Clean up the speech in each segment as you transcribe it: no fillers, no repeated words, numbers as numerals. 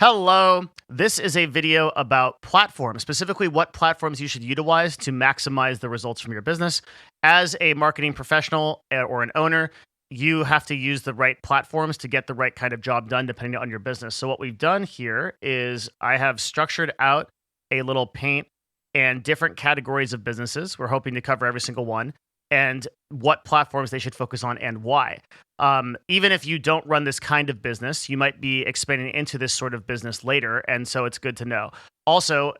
Hello. This is a video about platforms, specifically what platforms you should utilize to maximize the results from your business. As a marketing professional or an owner, you have to use the right platforms to get the right kind of job done depending on your business. So, what we've done here is I have structured out a little paint and different categories of businesses. We're hoping to cover every single one and what platforms they should focus on and why. Even if you don't run this kind of business, you might be expanding into this sort of business later, and so it's good to know. Also,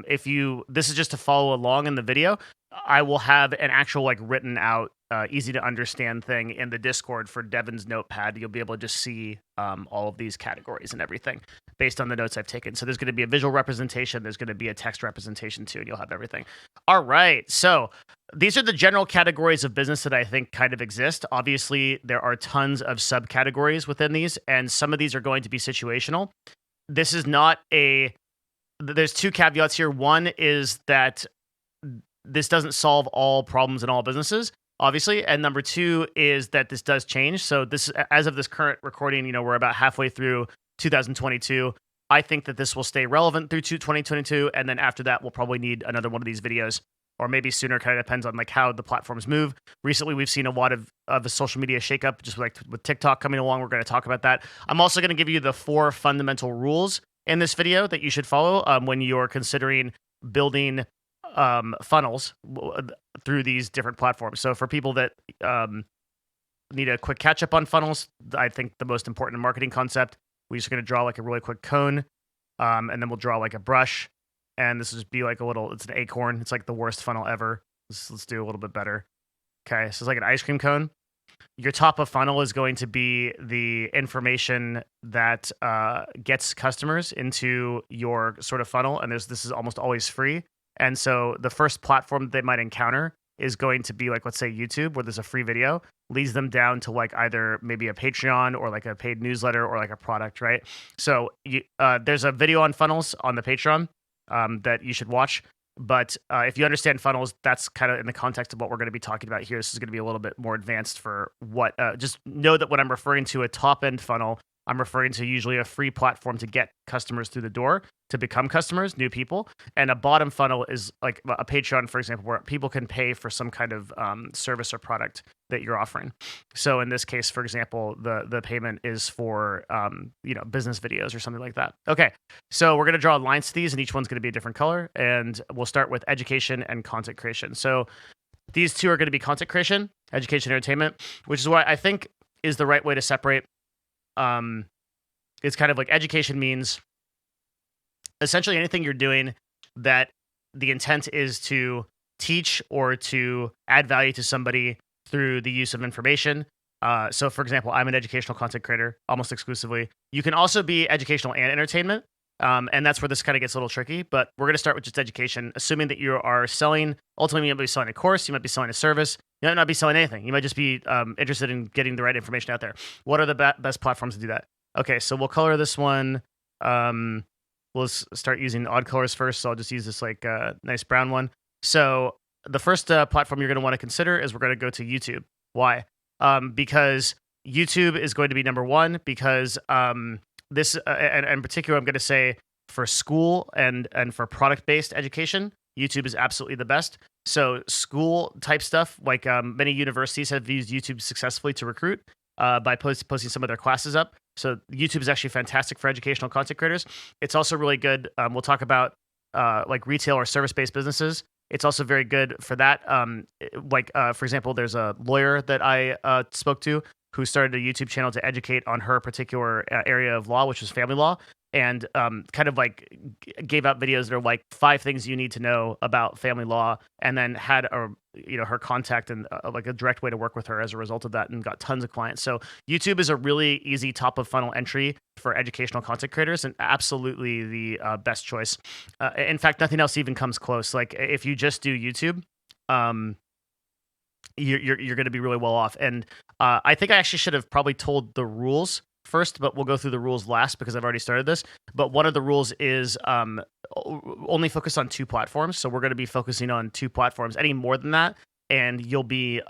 if you this is just to follow along in the video, I will have an actual like written out, easy to understand thing in the Discord for Devin's notepad. You'll be able to just see all of these categories and everything based on the notes I've taken. So there's going to be a visual representation, there's going to be a text representation too, and you'll have everything. All right, so these are the general categories of business that I think kind of exist. Obviously, there are tons of subcategories within these, and some of these are going to be situational. This is not there's two caveats here. One is that this doesn't solve all problems in all businesses, obviously. And number two is that this does change. So this, as of this current recording, we're about halfway through 2022. I think that this will stay relevant through 2022. And then after that, we'll probably need another one of these videos, or maybe sooner. Kind of depends on like how the platforms move. Recently, we've seen a lot of a social media shakeup, just like with TikTok coming along. We're going to talk about that. I'm also going to give you the 4 fundamental rules in this video that you should follow when you're considering building funnels through these different platforms. So for people that need a quick catch up on funnels, I think the most important marketing concept, we're just going to draw like a really quick cone, and then we'll draw like a brush, and this will just be like it's an acorn. It's like the worst funnel ever. Let's do a little bit better. Okay, so it's like an ice cream cone. Your top of funnel is going to be the information that gets customers into your sort of funnel, and this is almost always free. And so the first platform that they might encounter is going to be like, let's say YouTube, where there's a free video, leads them down to like either maybe a Patreon or like a paid newsletter or like a product, right? So there's a video on funnels on the Patreon that you should watch. But if you understand funnels, that's kind of in the context of what we're going to be talking about here. This is going to be a little bit more advanced for what, just know that when I'm referring to a top end funnel, I'm referring to usually a free platform to get customers through the door, to become customers, new people. And a bottom funnel is like a Patreon, for example, where people can pay for some kind of service or product that you're offering. So in this case, for example, the payment is for business videos or something like that. Okay, so we're going to draw lines to these, and each one's going to be a different color. And we'll start with education and content creation. So these two are going to be content creation, education, entertainment, which is what I think is the right way to separate. It's kind of like education means essentially anything you're doing that the intent is to teach or to add value to somebody through the use of information. So for example, I'm an educational content creator almost exclusively. You can also be educational and entertainment. And that's where this kind of gets a little tricky, but we're going to start with just education, assuming that you are selling, ultimately you might be selling a course, you might be selling a service, you might not be selling anything. You might just be interested in getting the right information out there. What are the best platforms to do that? Okay, so we'll color this one. We'll start using odd colors first, so I'll just use this like nice brown one. So the first platform you're going to want to consider is we're going to go to YouTube. Why? Because YouTube is going to be number one, because this, and in particular, I'm going to say for school and for product-based education, YouTube is absolutely the best. So school type stuff, like many universities have used YouTube successfully to recruit by posting some of their classes up. So YouTube is actually fantastic for educational content creators. It's also really good. We'll talk about like retail or service-based businesses. It's also very good for that. For example, there's a lawyer that I spoke to who started a YouTube channel to educate on her particular area of law, which is family law, and kind of like gave out videos that are like 5 things you need to know about family law, and then had her contact and like a direct way to work with her as a result of that, and got tons of clients. So YouTube is a really easy top of funnel entry for educational content creators, and absolutely the best choice. In fact, nothing else even comes close. Like if you just do YouTube, you're going to be really well off. And I think I actually should have probably told the rules first, but we'll go through the rules last because I've already started this. But one of the rules is only focus on 2 platforms. So we're going to be focusing on 2 platforms. Any more than that, and you'll be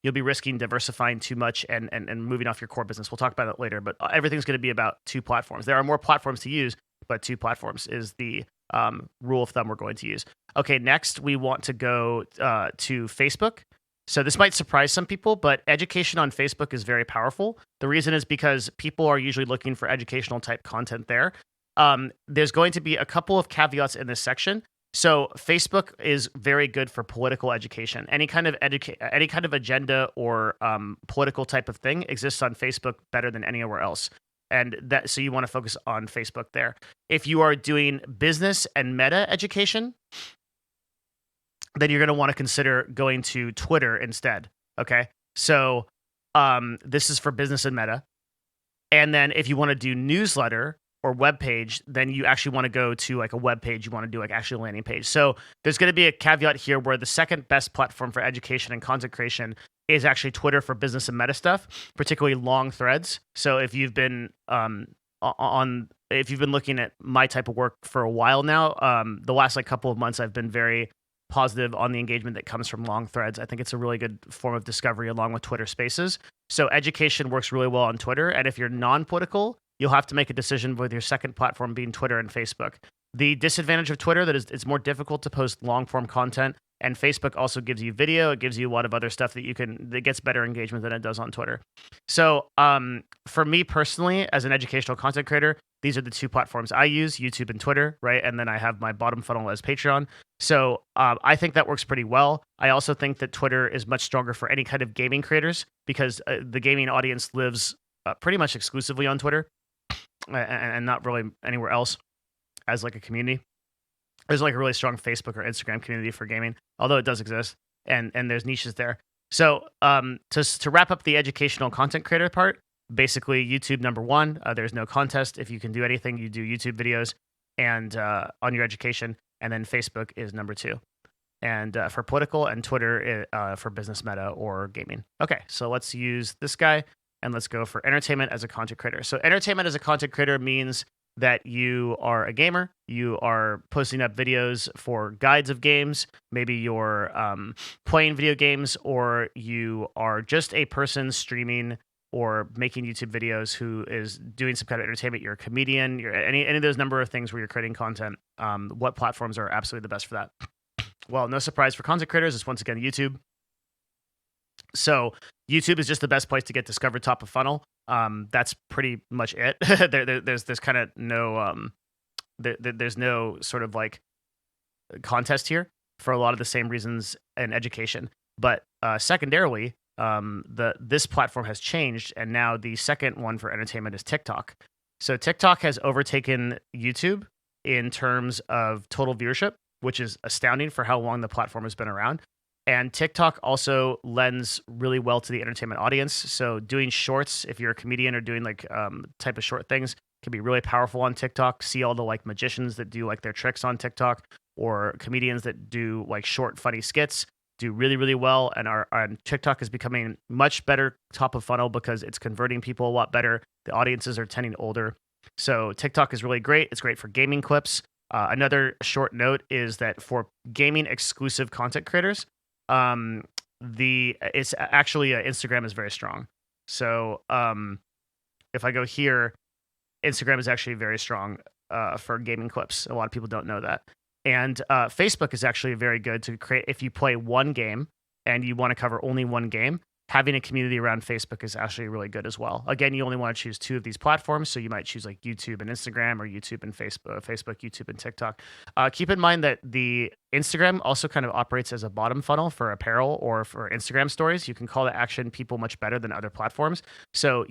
risking diversifying too much and moving off your core business. We'll talk about it later, but everything's going to be about 2 platforms. There are more platforms to use, but 2 platforms is the rule of thumb we're going to use. Okay, next we want to go to Facebook. So this might surprise some people, but education on Facebook is very powerful. The reason is because people are usually looking for educational type content there. There's going to be a couple of caveats in this section. So Facebook is very good for political education. Any kind of agenda or political type of thing exists on Facebook better than anywhere else. And that, so you want to focus on Facebook there. If you are doing business and meta education, then you're going to want to consider going to Twitter instead. Okay. So this is for business and meta. And then if you want to do newsletter or web page, then you actually want to go to like a web page. You want to do like actually a landing page. So there's going to be a caveat here where the second best platform for education and content creation is actually Twitter for business and meta stuff, particularly long threads. So if you've been if you've been looking at my type of work for a while now, the last like couple of months, I've been very positive on the engagement that comes from long threads. I think it's a really good form of discovery along with Twitter Spaces. So education works really well on Twitter. And if you're non-political, you'll have to make a decision with your second platform being Twitter and Facebook. The disadvantage of Twitter that is it's more difficult to post long form content, and Facebook also gives you video. It gives you a lot of other stuff that gets better engagement than it does on Twitter. So for me personally, as an educational content creator, these are the 2 platforms I use, YouTube and Twitter, right? And then I have my bottom funnel as Patreon. So I think that works pretty well. I also think that Twitter is much stronger for any kind of gaming creators because the gaming audience lives pretty much exclusively on Twitter and not really anywhere else as like a community. There's like a really strong Facebook or Instagram community for gaming, although it does exist, and there's niches there. So to wrap up the educational content creator part, basically YouTube number 1. There's no contest. If you can do anything, you do YouTube videos and on your education, and then Facebook is number 2. And for political, and Twitter for business meta or gaming. Okay, so let's use this guy and let's go for entertainment as a content creator. So entertainment as a content creator means that you are a gamer, you are posting up videos for guides of games, maybe you're playing video games, or you are just a person streaming or making YouTube videos who is doing some kind of entertainment. You're a comedian, you're any of those number of things where you're creating content. What platforms are absolutely the best for that? Well, no surprise for content creators, it's once again YouTube. So YouTube is just the best place to get discovered top of funnel. That's pretty much it. There's kind of no there's no sort of like contest here for a lot of the same reasons in education. But secondarily, this platform has changed, and now the second one for entertainment is TikTok. So TikTok has overtaken YouTube in terms of total viewership, which is astounding for how long the platform has been around. And TikTok also lends really well to the entertainment audience. So doing shorts, if you're a comedian or doing like type of short things, can be really powerful on TikTok. See all the like magicians that do like their tricks on TikTok, or comedians that do like short, funny skits, do really, really well. And TikTok is becoming much better top of funnel because it's converting people a lot better. The audiences are tending older. So TikTok is really great. It's great for gaming clips. Another short note is that for gaming exclusive content creators, it's actually Instagram is very strong. So if I go here, Instagram is actually very strong for gaming clips. A lot of people don't know that. And Facebook is actually very good to create. If you play one game and you want to cover only one game, having a community around Facebook is actually really good as well. Again, you only want to choose 2 of these platforms, so you might choose like YouTube and Instagram, or YouTube and Facebook, YouTube and TikTok. Keep in mind that the Instagram also kind of operates as a bottom funnel for apparel or for Instagram stories. You can call to action people much better than other platforms. So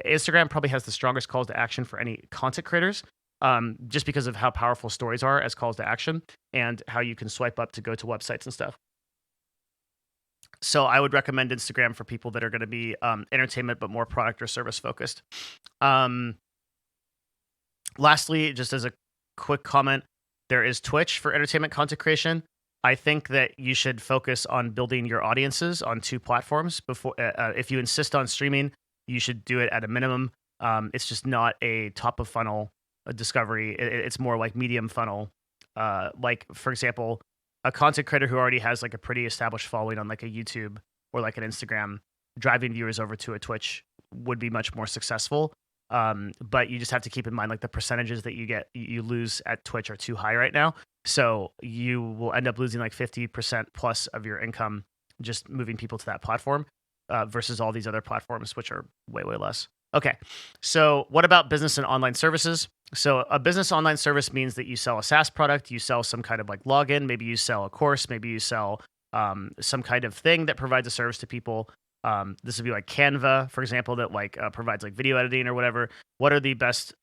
Instagram probably has the strongest calls to action for any content creators, just because of how powerful stories are as calls to action and how you can swipe up to go to websites and stuff. So I would recommend Instagram for people that are going to be entertainment, but more product or service focused. Lastly, just as a quick comment, there is Twitch for entertainment content creation. I think that you should focus on building your audiences on 2 platforms before. If you insist on streaming, you should do it at a minimum. It's just not a top of funnel discovery. It's more like medium funnel. Like for example, a content creator who already has like a pretty established following on like a YouTube or like an Instagram, driving viewers over to a Twitch would be much more successful. But you just have to keep in mind like the percentages that you lose at Twitch are too high right now. So you will end up losing like 50% plus of your income just moving people to that platform versus all these other platforms, which are way, way less. Okay, so what about business and online services? So a business online service means that you sell a SaaS product, you sell some kind of like login, maybe you sell a course, maybe you sell some kind of thing that provides a service to people. This would be like Canva, for example, that like provides like video editing or whatever. What are the best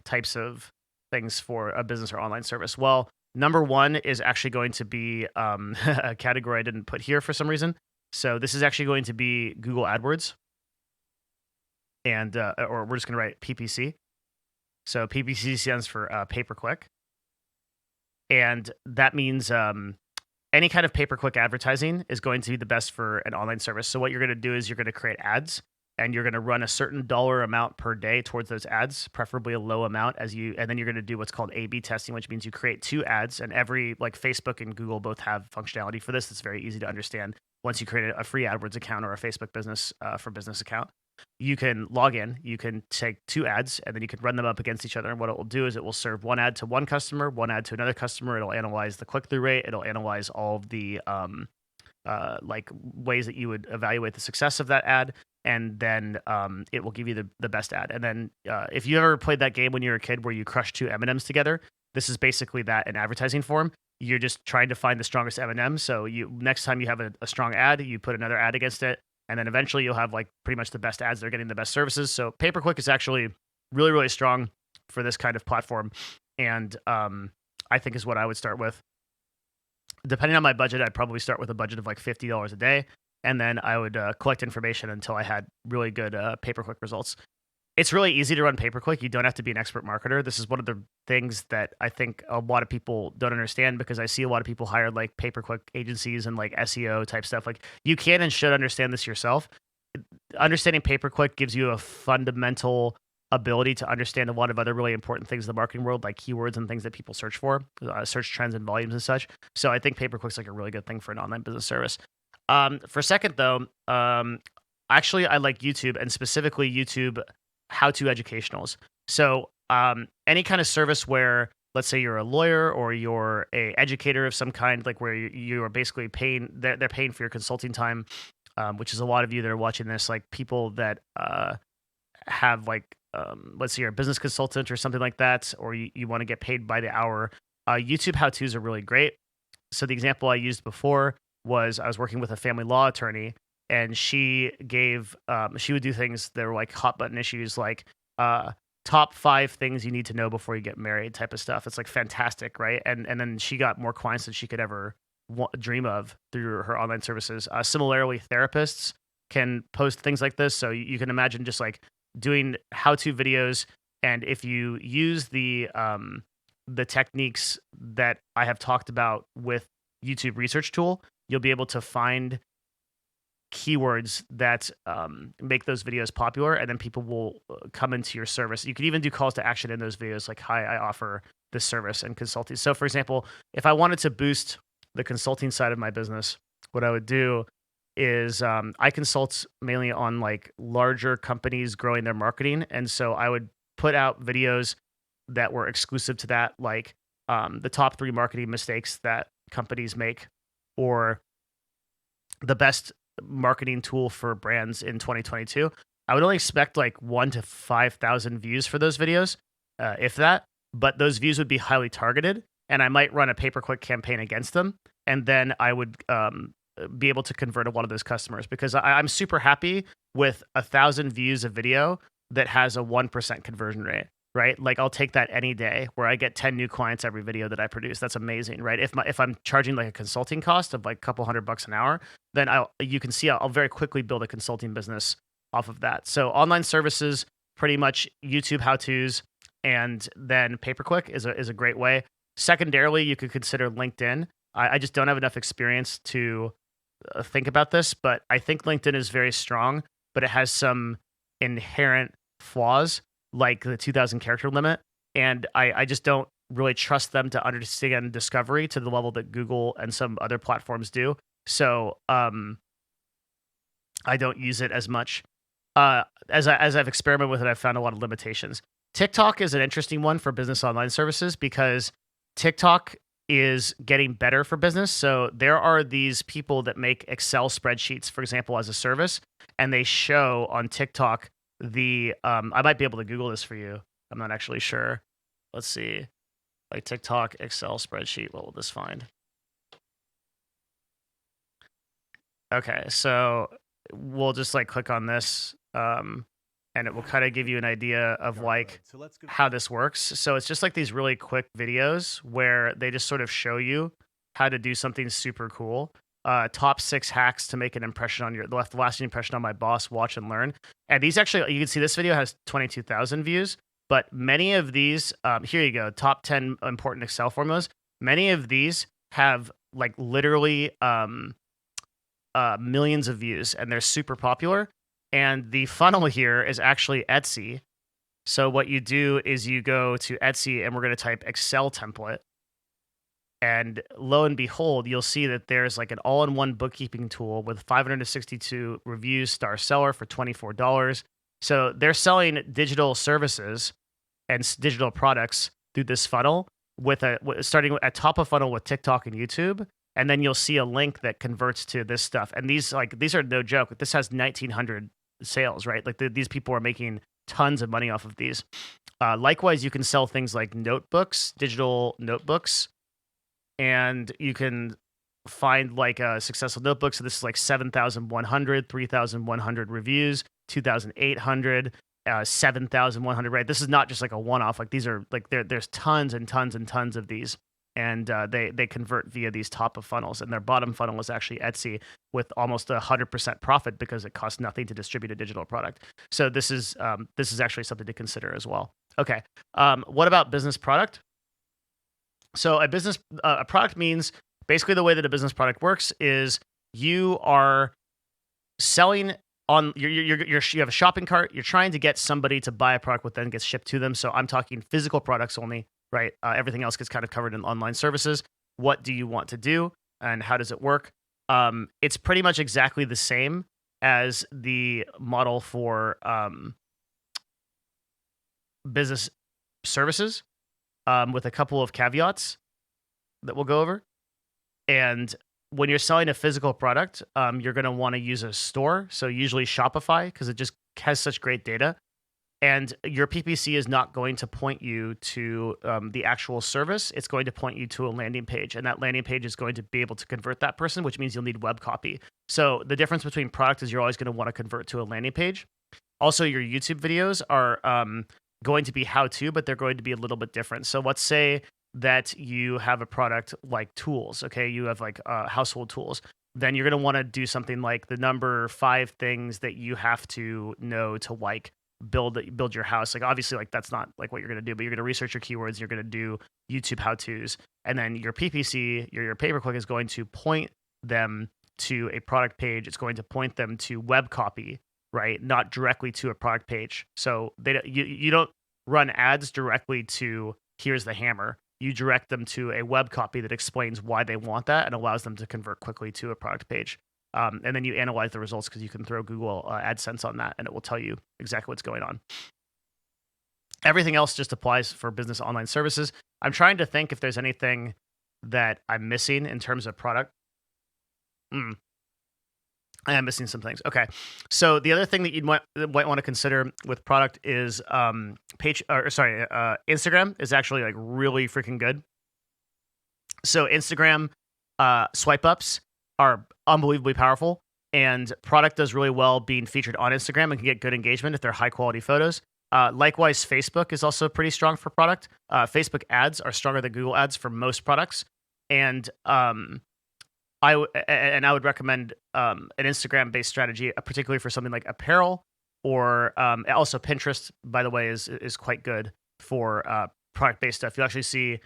types of things for a business or online service? Well, number one is actually going to be a category I didn't put here for some reason. So this is actually going to be Google AdWords. And or we're just going to write PPC. So PPC stands for pay-per-click. And that means any kind of pay-per-click advertising is going to be the best for an online service. So what you're going to do is you're going to create ads, and you're going to run a certain dollar amount per day towards those ads, preferably a low amount and then you're going to do what's called A/B testing, which means you create 2 ads, and every like Facebook and Google both have functionality for this. It's very easy to understand. Once you create a free AdWords account or a Facebook business for business account, you can log in, you can take 2 ads, and then you can run them up against each other. And what it will do is it will serve one ad to one customer, one ad to another customer. It'll analyze the click-through rate. It'll analyze all of the like ways that you would evaluate the success of that ad. And then it will give you the best ad. And then if you ever played that game when you were a kid where you crush 2 M&Ms together, this is basically that in advertising form. You're just trying to find the strongest M&M. So next time you have a strong ad, you put another ad against it. And then eventually you'll have like pretty much the best ads. They're getting the best services. So pay-per-click is actually really, really strong for this kind of platform. And I think is what I would start with. Depending on my budget, I'd probably start with a budget of like $50 a day. And then I would collect information until I had really good pay-per-click results. It's really easy to run pay-per-click. You don't have to be an expert marketer. This is one of the things that I think a lot of people don't understand, because I see a lot of people hire like pay-per-click agencies and like SEO type stuff. Like, you can and should understand this yourself. Understanding pay-per-click gives you a fundamental ability to understand a lot of other really important things in the marketing world, like keywords and things that people search for, search trends and volumes and such. So I think pay-per-click's like a really good thing for an online business service. For second though, actually I like YouTube, and specifically YouTube how-to educationals. So any kind of service where, let's say you're a lawyer or you're a educator of some kind, like where you are basically paying, they're paying for your consulting time, which is a lot of you that are watching this, like people that have like, let's say you're a business consultant or something like that, or you want to get paid by the hour. YouTube how-tos are really great. So the example I used before was I was working with a family law attorney, and she would do things that were like hot button issues, like top 5 things you need to know before you get married type of stuff. It's like fantastic, right? And then she got more clients than she could ever dream of through her online services. Similarly, therapists can post things like this. So you can imagine just like doing how-to videos, and if you use the techniques that I have talked about with YouTube Research Tool, you'll be able to find keywords that make those videos popular, and then people will come into your service. You can even do calls to action in those videos, like, hi, I offer this service and consulting. So for example, if I wanted to boost the consulting side of my business, what I would do is I consult mainly on like larger companies growing their marketing. And so I would put out videos that were exclusive to that, like the top 3 marketing mistakes that companies make, or the best marketing tool for brands in 2022. I would only expect like 1,000 to 5,000 views for those videos, if that, but those views would be highly targeted, and I might run a pay-per-click campaign against them. And then I would be able to convert a lot of those customers, because I'm super happy with 1,000 views of video that has a 1% conversion rate, right? Like, I'll take that any day, where I get 10 new clients every video that I produce. That's amazing, right? If I'm charging like a consulting cost of like a couple $100 an hour, then you can see I'll very quickly build a consulting business off of that. So online services, pretty much YouTube how-tos, and then pay-per-click is a great way. Secondarily, you could consider LinkedIn. I just don't have enough experience to think about this, but I think LinkedIn is very strong, but it has some inherent flaws, like the 2,000 character limit. And I just don't really trust them to understand discovery to the level that Google and some other platforms do. So I don't use it as much. As I've experimented with it, I've found a lot of limitations. TikTok is an interesting one for business online services because TikTok is getting better for business. So there are these people that make Excel spreadsheets, for example, as a service, and they show on TikTok the I might be able to Google this for you. I'm not actually sure. Let's see. Like TikTok Excel spreadsheet. What will this find? Okay, so we'll just like click on this, and it will kind of give you an idea of like how this works. So it's just like these really quick videos where they just sort of show you how to do something super cool. Top 6 hacks to make an impression on the lasting impression on my boss. Watch and learn. And these actually, you can see this video has 22,000 views, but many of these, here you go, top 10 important Excel formulas. Many of these have like literally millions of views, and they're super popular. And the funnel here is actually Etsy. So what you do is you go to Etsy, and we're going to type Excel template. And lo and behold, you'll see that there's like an all-in-one bookkeeping tool with 562 reviews, star seller for $24. So they're selling digital services and digital products through this funnel starting at top of funnel with TikTok and YouTube. And then you'll see a link that converts to this stuff. And these are no joke. This has 1,900 sales, right? Like these people are making tons of money off of these. Likewise, you can sell things like notebooks, digital notebooks, and you can find like a successful notebook. So this is like 7,100, 3,100 reviews, 2,800, 7,100, right? This is not just like a one-off. Like these are like there's tons and tons and tons of these. And they convert via these top of funnels, and their bottom funnel is actually Etsy with almost 100% profit because it costs nothing to distribute a digital product. So this is actually something to consider as well. Okay, what about business product? So a product means basically the way that a business product works is you are selling on you have a shopping cart. You're trying to get somebody to buy a product, which then gets shipped to them. So I'm talking physical products only. Right. Everything else gets kind of covered in online services. What do you want to do and how does it work? It's pretty much exactly the same as the model for business services with a couple of caveats that we'll go over. And when you're selling a physical product, you're going to want to use a store. So usually Shopify, because it just has such great data. And your PPC is not going to point you to the actual service. It's going to point you to a landing page. And that landing page is going to be able to convert that person, which means you'll need web copy. So the difference between product is you're always going to want to convert to a landing page. Also, your YouTube videos are going to be how-to, but they're going to be a little bit different. So let's say that you have a product like tools. Okay, you have like household tools. Then you're going to want to do something like the number 5 things that you have to know to like build your house. Like obviously like that's not like what you're going to do, but you're going to research your keywords, you're going to do YouTube how-tos, and then your PPC, your pay-per-click is going to point them to a product page. It's going to point them to web copy, right? Not directly to a product page. So you don't run ads directly to here's the hammer. You direct them to a web copy that explains why they want that and allows them to convert quickly to a product page. And then you analyze the results because you can throw Google AdSense on that and it will tell you exactly what's going on. Everything else just applies for business online services. I'm trying to think if there's anything that I'm missing in terms of product. I am missing some things. Okay. So the other thing that you might want to consider with product is Instagram is actually like really freaking good. So Instagram swipe ups are unbelievably powerful, and product does really well being featured on Instagram and can get good engagement if they're high quality photos. Likewise, Facebook is also pretty strong for product. Facebook ads are stronger than Google ads for most products. And I would recommend an Instagram-based strategy, particularly for something like apparel, or also Pinterest, by the way, is quite good for product-based stuff. You'll actually see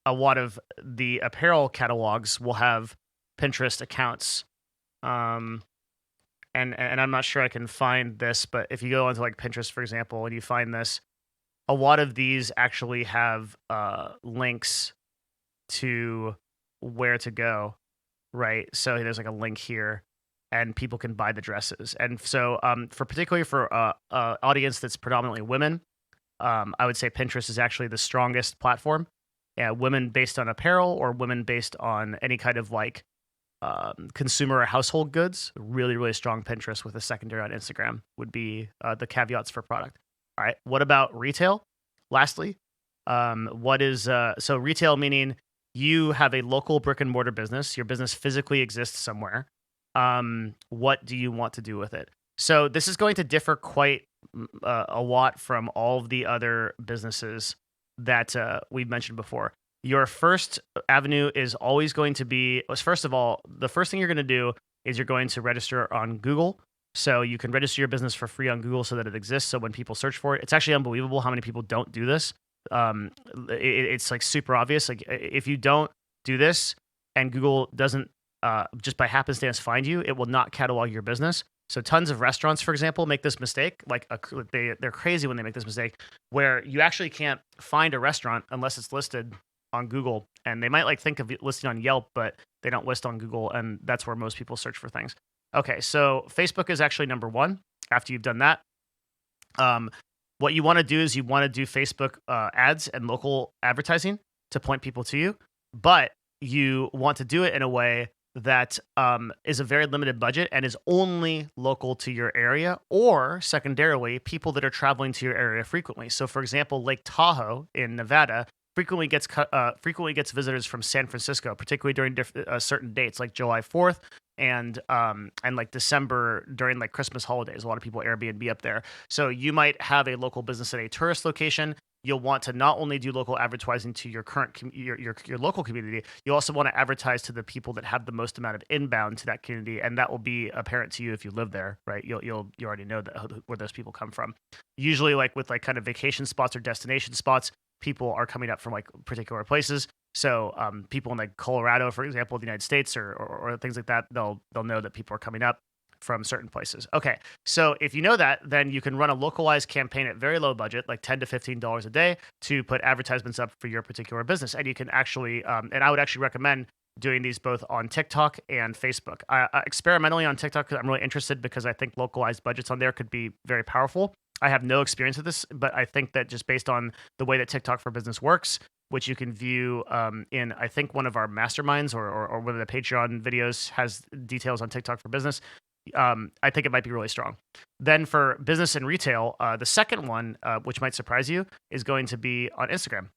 a lot of the apparel catalogs will have Pinterest accounts. And I'm not sure I can find this, but if you go onto like Pinterest, for example, and you find this, a lot of these actually have links to where to go, right? So there's like a link here, and people can buy the dresses. And so, for particularly for audience that's predominantly women, I would say Pinterest is actually the strongest platform. Yeah, women based on apparel or women based on any kind of like consumer or household goods. Really, really strong Pinterest with a secondary on Instagram would be the caveats for product. All right. What about retail? Lastly, what is so retail meaning you have a local brick and mortar business. Your business physically exists somewhere. What do you want to do with it? So this is going to differ quite a lot from all of the other businesses that we've mentioned before. Your first avenue is always going to be, first of all, the first thing you're going to do is you're going to register on Google. So you can register your business for free on Google so that it exists. So when people search for it, it's actually unbelievable how many people don't do this. It's like super obvious. Like if you don't do this and Google doesn't just by happenstance find you, it will not catalog your business. So tons of restaurants, for example, make this mistake. Like they're crazy when they make this mistake, where you actually can't find a restaurant unless it's listed on Google. And they might like think of it listing on Yelp, but they don't list on Google, and that's where most people search for things. Okay, so Facebook is actually number one. After you've done that, what you want to do is you want to do Facebook ads and local advertising to point people to you, but you want to do it in a way that is a very limited budget and is only local to your area, or secondarily, people that are traveling to your area frequently. So, for example, Lake Tahoe in Nevada frequently gets visitors from San Francisco, particularly during certain dates like July 4th and like December during like Christmas holidays. A lot of people Airbnb up there. So you might have a local business at a tourist location. You'll want to not only do local advertising to your current your local community, you also want to advertise to the people that have the most amount of inbound to that community, and that will be apparent to you if you live there, right? You already know that where those people come from. Usually, like with like kind of vacation spots or destination spots, people are coming up from like particular places. So people in like Colorado, for example, the United States, or things like that, they'll know that people are coming up from certain places. Okay, so if you know that, then you can run a localized campaign at very low budget, like $10 to $15 a day, to put advertisements up for your particular business. And you can actually, and I would actually recommend doing these both on TikTok and Facebook. Experimentally on TikTok, because I'm really interested, because I think localized budgets on there could be very powerful. I have no experience with this, but I think that just based on the way that TikTok for Business works, which you can view in, I think, one of our masterminds or one of the Patreon videos has details on TikTok for Business. I think it might be really strong. Then for business and retail, the second one, which might surprise you, is going to be on Instagram.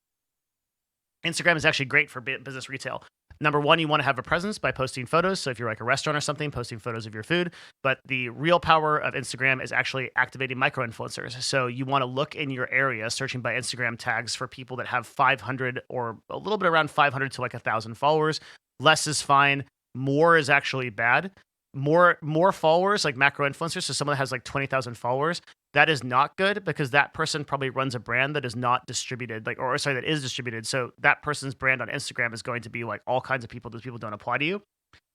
Instagram is actually great for business retail. Number one, you want to have a presence by posting photos. So if you're like a restaurant or something, posting photos of your food. But the real power of Instagram is actually activating micro-influencers. So you want to look in your area, searching by Instagram tags for people that have 500 or a little bit around 500 to like 1,000 followers. Less is fine. More is actually bad. More followers, like macro influencers, so someone that has like 20,000 followers, that is not good, because that person probably runs a brand that is not distributed, that is distributed. So that person's brand on Instagram is going to be like all kinds of people. Those people don't apply to you.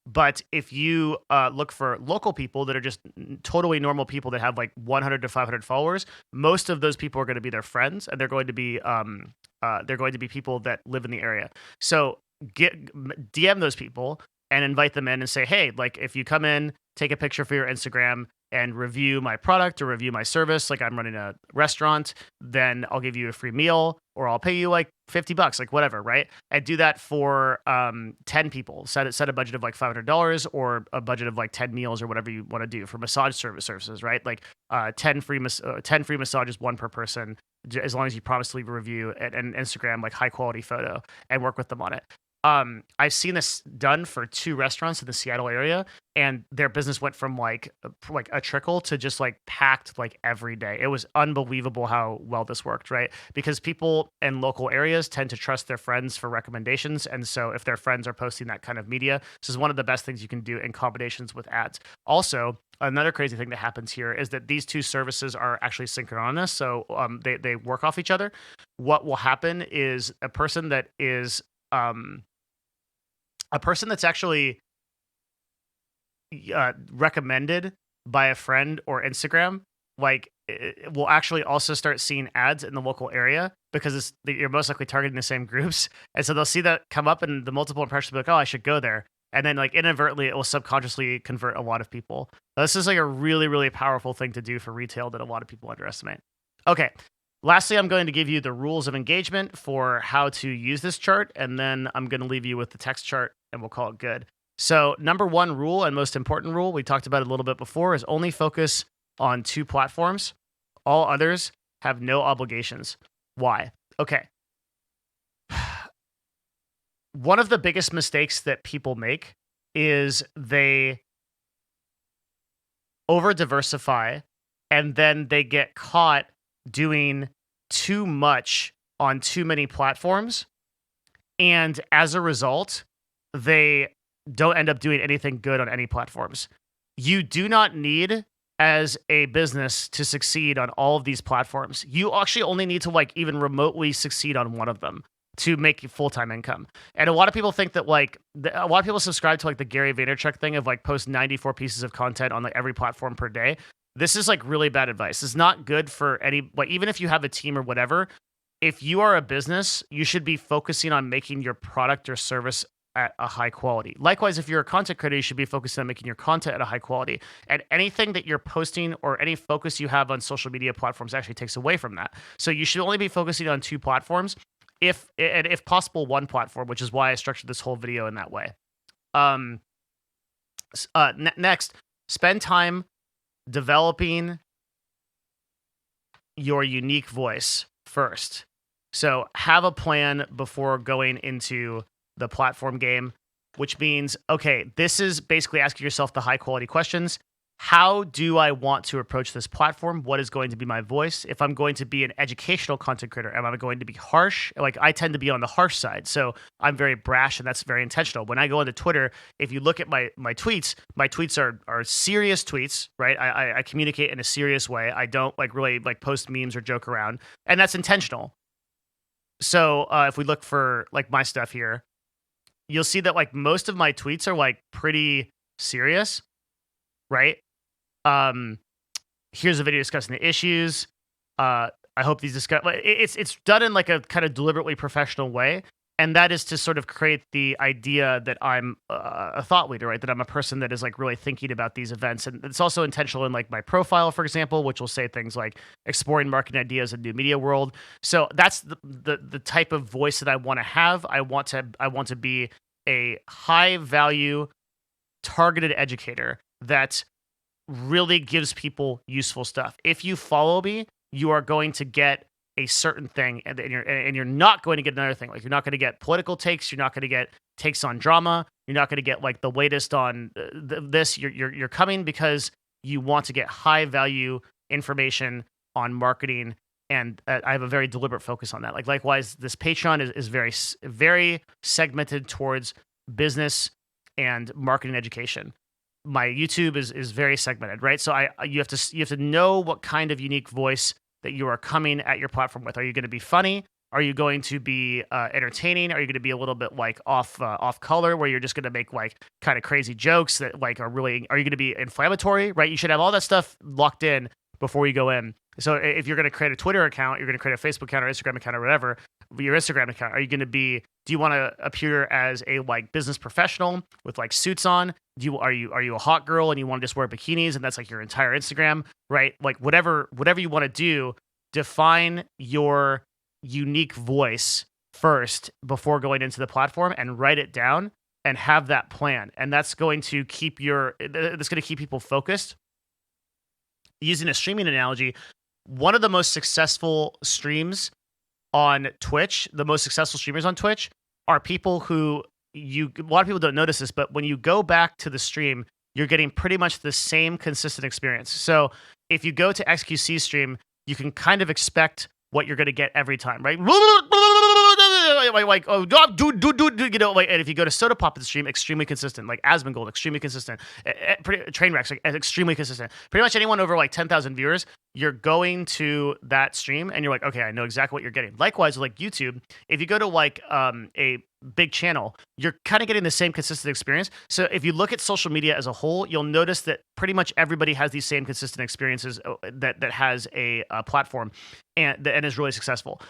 But if you look for local people that are just totally normal people that have like 100 to 500 followers, most of those people are going to be their friends, and they're going to be people that live in the area. So DM those people and invite them in and say, hey, like if you come in, take a picture for your Instagram and review my product or review my service, like I'm running a restaurant, then I'll give you a free meal, or I'll pay you like $50, like whatever, right? And do that for 10 people. Set a budget of like $500, or a budget of like 10 meals, or whatever you want to do for massage services, right? Like 10 free massages, one per person, as long as you promise to leave a review and Instagram like high quality photo, and work with them on it. I've seen this done for 2 restaurants in the Seattle area, and their business went from like a trickle to just like packed like every day. It was unbelievable how well this worked, right? Because people in local areas tend to trust their friends for recommendations. And so if their friends are posting that kind of media, this is one of the best things you can do in combinations with ads. Also, another crazy thing that happens here is that these 2 services are actually synchronous. So they work off each other. What will happen is a person that's actually recommended by a friend or Instagram, like will actually also start seeing ads in the local area because you're most likely targeting the same groups. And so they'll see that come up and the multiple impressions will be like, oh, I should go there. And then like inadvertently, it will subconsciously convert a lot of people. This is like a really, really powerful thing to do for retail that a lot of people underestimate. Okay. Lastly, I'm going to give you the rules of engagement for how to use this chart. And then I'm going to leave you with the text chart and we'll call it good. So number one rule and most important rule, we talked about it a little bit before, is only focus on 2 platforms. All others have no obligations. Why? Okay. One of the biggest mistakes that people make is they over diversify and then they get caught doing too much on too many platforms. And as a result, they don't end up doing anything good on any platforms. You do not need, as a business, to succeed on all of these platforms. You actually only need to like even remotely succeed on one of them to make full-time income. And a lot of people think that like a lot of people subscribe to like the Gary Vaynerchuk thing of like post 94 pieces of content on like every platform per day. This is like really bad advice. It's not good for any, like even if you have a team or whatever, if you are a business, you should be focusing on making your product or service at a high quality. Likewise, if you're a content creator, you should be focusing on making your content at a high quality. And anything that you're posting or any focus you have on social media platforms actually takes away from that. So you should only be focusing on 2 platforms, if possible 1 platform, which is why I structured this whole video in that way. Next, spend time developing your unique voice first. So have a plan before going into the platform game, which means, okay, this is basically asking yourself the high quality questions. How do I want to approach this platform? What is going to be my voice? If I'm going to be an educational content creator, am I going to be harsh? Like I tend to be on the harsh side. So I'm very brash and that's very intentional. When I go into Twitter, if you look at my tweets are serious tweets, right? I communicate in a serious way. I don't like really like post memes or joke around, and that's intentional. So if we look for like my stuff here, you'll see that like most of my tweets are like pretty serious, right? Here's a video discussing the issues. I hope these it's done in like a kind of deliberately professional way, and that is to sort of create the idea that I'm a thought leader, right? That I'm a person that is like really thinking about these events, and it's also intentional in like my profile, for example, which will say things like exploring marketing ideas in new media world. So that's the type of voice that I want to have. I want to be a high value targeted educator that really gives people useful stuff. If you follow me, you are going to get a certain thing, and you're not going to get another thing. Like you're not going to get political takes. You're not going to get takes on drama. You're not going to get like the latest on this. You're coming because you want to get high value information on marketing, and I have a very deliberate focus on that. Like likewise, this Patreon is very very segmented towards business and marketing education. My YouTube is very segmented, right? So you have to know what kind of unique voice that you are coming at your platform with. Are you going to be funny? Are you going to be entertaining? Are you going to be a little bit like off color, where you're just going to make like kind of crazy jokes that like are really? Are you going to be inflammatory? Right? You should have all that stuff locked in before you go in. So if you're going to create a Twitter account, you're going to create a Facebook account or Instagram account or whatever. Your Instagram account, are you going to be? Do you want to appear as a like business professional with like suits on? Are you a hot girl and you want to just wear bikinis and that's like your entire Instagram, right? Like whatever you want to do, define your unique voice first before going into the platform, and write it down and have that plan. And that's going to keep people focused. Using a streaming analogy, one of the most successful streams on Twitch, the most successful streamers on Twitch are people who a lot of people don't notice this, but when you go back to the stream, you're getting pretty much the same consistent experience. So if you go to XQC stream, you can kind of expect what you're going to get every time, right? Like oh, you know, like, and if you go to Soda Pop at the stream, extremely consistent. Like Asmongold, extremely consistent. Trainwrecks, like extremely consistent. Pretty much anyone over like 10,000 viewers, you're going to that stream and you're like, okay, I know exactly what you're getting. Likewise, with like YouTube, if you go to like big channel, you're kind of getting the same consistent experience. So if you look at social media as a whole, you'll notice that pretty much everybody has these same consistent experiences that has a platform and is really successful.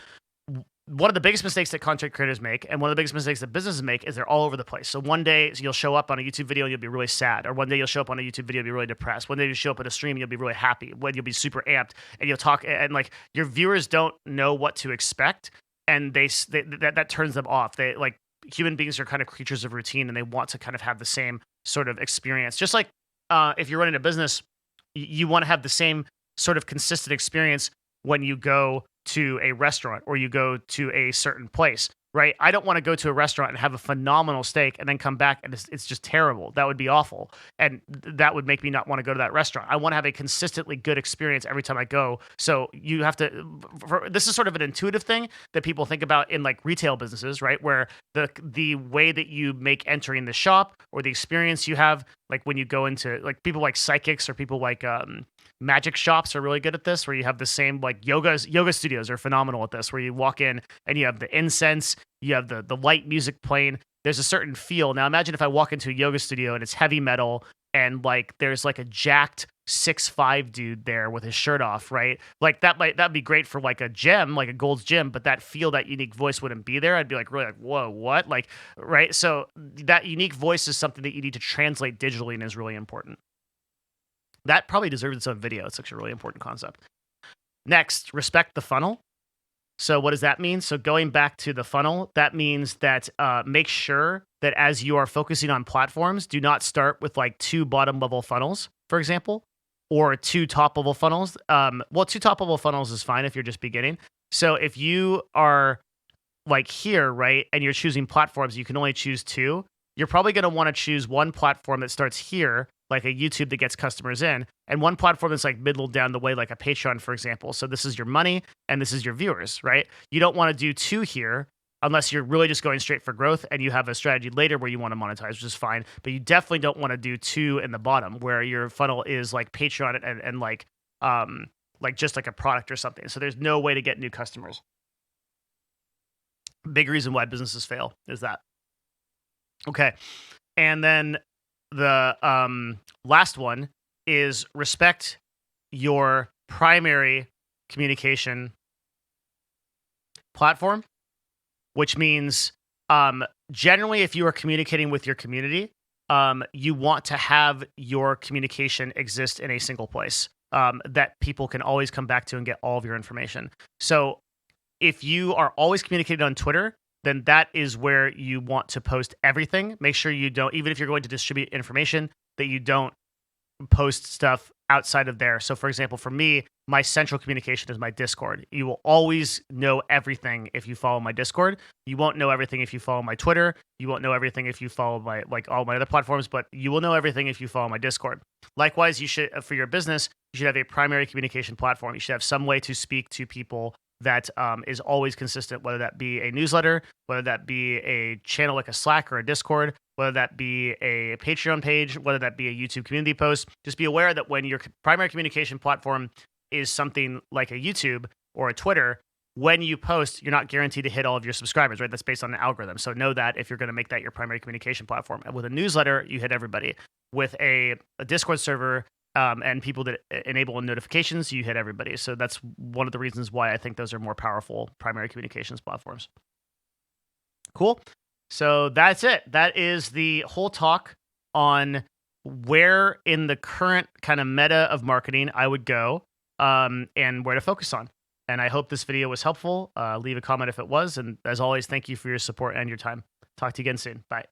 One of the biggest mistakes that content creators make, and one of the biggest mistakes that businesses make, is they're all over the place. So one day you'll show up on a YouTube video and you'll be really sad, or one day you'll show up on a YouTube video and be really depressed. One day you show up at a stream and you'll be really happy. When you'll be super amped and you'll talk, and like your viewers don't know what to expect, and that turns them off. They like human beings are kind of creatures of routine, and they want to kind of have the same sort of experience. Just like if you're running a business, you want to have the same sort of consistent experience when you go to a restaurant or you go to a certain place, right? I don't want to go to a restaurant and have a phenomenal steak and then come back and it's just terrible. That would be awful. And that would make me not want to go to that restaurant. I want to have a consistently good experience every time I go. So you have to, this is sort of an intuitive thing that people think about in like retail businesses, right? Where the way that you make entering the shop or the experience you have, like when you go into like people like psychics or people like, magic shops are really good at this, where you have the same like yoga studios are phenomenal at this, where you walk in and you have the incense, you have the light music playing. There's a certain feel. Now imagine if I walk into a yoga studio and it's heavy metal and like there's like a jacked 6'5" dude there with his shirt off, right? Like that'd be great for like a gym, like a Gold's Gym, but that unique voice wouldn't be there. I'd be like really like, whoa, what? Like, right? So that unique voice is something that you need to translate digitally and is really important. That probably deserves its own video. It's actually a really important concept. Next, respect the funnel. So what does that mean? So going back to the funnel, that means that make sure that as you are focusing on platforms, do not start with like 2 bottom level funnels, for example, or 2 top level funnels. 2 top level funnels is fine if you're just beginning. So if you are like here, right, and you're choosing platforms, you can only choose 2. You're probably going to want to choose one platform that starts here, like a YouTube that gets customers in, and one platform that's like middle down the way, like a Patreon, for example. So this is your money and this is your viewers, right? You don't want to do 2 here unless you're really just going straight for growth and you have a strategy later where you want to monetize, which is fine. But you definitely don't want to do 2 in the bottom where your funnel is like Patreon and like just like a product or something. So there's no way to get new customers. Big reason why businesses fail is that. Okay. And then the last one is respect your primary communication platform, which means generally if you are communicating with your community, you want to have your communication exist in a single place that people can always come back to and get all of your information. So if you are always communicating on Twitter, then that is where you want to post everything. Make sure you don't, even if you're going to distribute information, that you don't post stuff outside of there. So for example, for me, my central communication is my Discord. You will always know everything if you follow my Discord. You won't know everything if you follow my Twitter. You won't know everything if you follow my like all my other platforms, but you will know everything if you follow my Discord. Likewise, you should, for your business, you should have a primary communication platform. You should have some way to speak to people that is always consistent, whether that be a newsletter, whether that be a channel like a Slack or a Discord, whether that be a Patreon page, whether that be a YouTube community post. Just be aware that when your primary communication platform is something like a YouTube or a Twitter, when you post, you're not guaranteed to hit all of your subscribers, right? That's based on an algorithm. So know that if you're going to make that your primary communication platform. And with a newsletter, you hit everybody. With a Discord server, and people that enable notifications, you hit everybody. So that's one of the reasons why I think those are more powerful primary communications platforms. Cool. So that's it. That is the whole talk on where in the current kind of meta of marketing I would go and where to focus on. And I hope this video was helpful. Leave a comment if it was. And as always, thank you for your support and your time. Talk to you again soon. Bye.